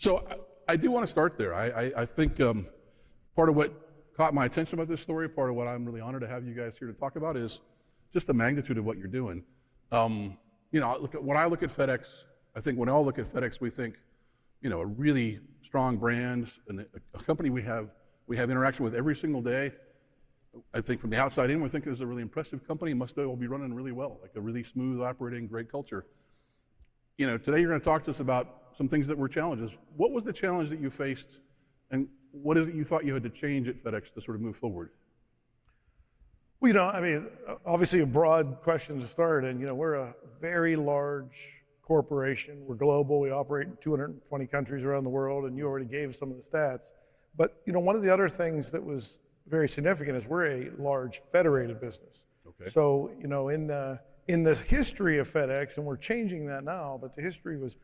So I do want to start there. I think part of what caught my attention about this story, part of what I'm really honored to have you guys here to talk about is just the magnitude of what you're doing. When I look at FedEx, I think when we all look at FedEx, we think, a really strong brand and a company we have interaction with every single day. I think from the outside in, we think it was a really impressive company. Must all be running really well, like a really smooth operating, great culture. Today you're going to talk to us about some things that were challenges. What was the challenge that you faced, and what is it you thought you had to change at FedEx to sort of move forward? Well, obviously a broad question to start, and we're a very large corporation. We're global. We operate in 220 countries around the world, and you already gave some of the stats. But one of the other things that was very significant is we're a large federated business. Okay. So in the history of FedEx, and we're changing that now, but the history was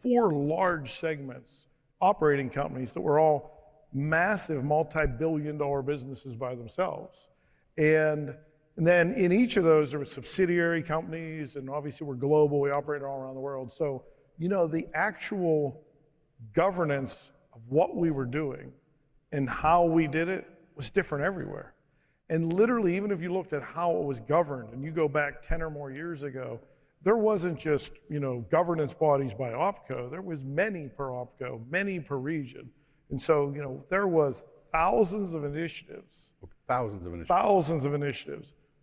4 large segments, operating companies that were all massive multi-billion-dollar businesses by themselves. And then in each of those, there were subsidiary companies, and obviously we're global, we operate all around the world. So, the actual governance of what we were doing and how we did it was different everywhere. And literally, even if you looked at how it was governed, and you go back 10 or more years ago, there wasn't just, governance bodies by OpCo, there was many per OpCo, many per region. And so, there was thousands of initiatives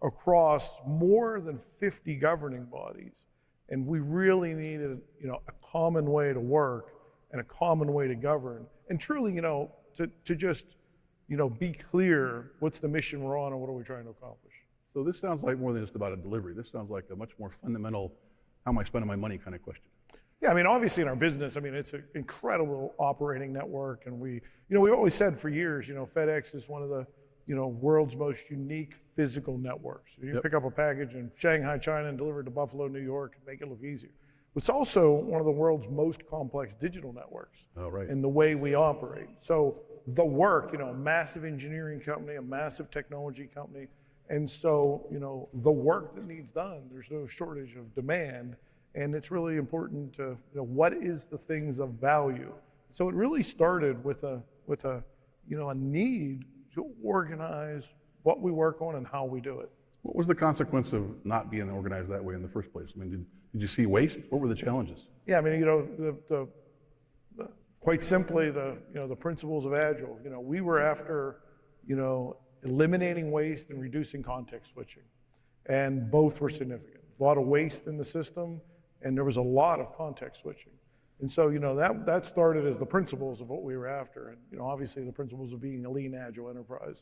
across more than 50 governing bodies. And we really needed, a common way to work and a common way to govern. And truly, to just, be clear, what's the mission we're on and what are we trying to accomplish? So this sounds like more than just about a delivery. This sounds like a much more fundamental, how am I spending my money kind of question. Yeah, obviously in our business, it's an incredible operating network. And we've always said for years, FedEx is one of the, world's most unique physical networks. You pick up a package in Shanghai, China, and deliver it to Buffalo, New York, and make it look easier. It's also one of the world's most complex digital networks. Oh, right. In the way we operate. So the work, a massive engineering company, a massive technology company. And so, the work that needs done, there's no shortage of demand. And it's really important to, what is the things of value? So it really started with a need to organize what we work on and how we do it. What was the consequence of not being organized that way in the first place? Did you see waste? What were the challenges? Yeah, quite simply, the principles of Agile. We were after, eliminating waste and reducing context switching, and both were significant. A lot of waste in the system, and there was a lot of context switching. And so, that started as the principles of what we were after, and obviously the principles of being a lean, agile enterprise.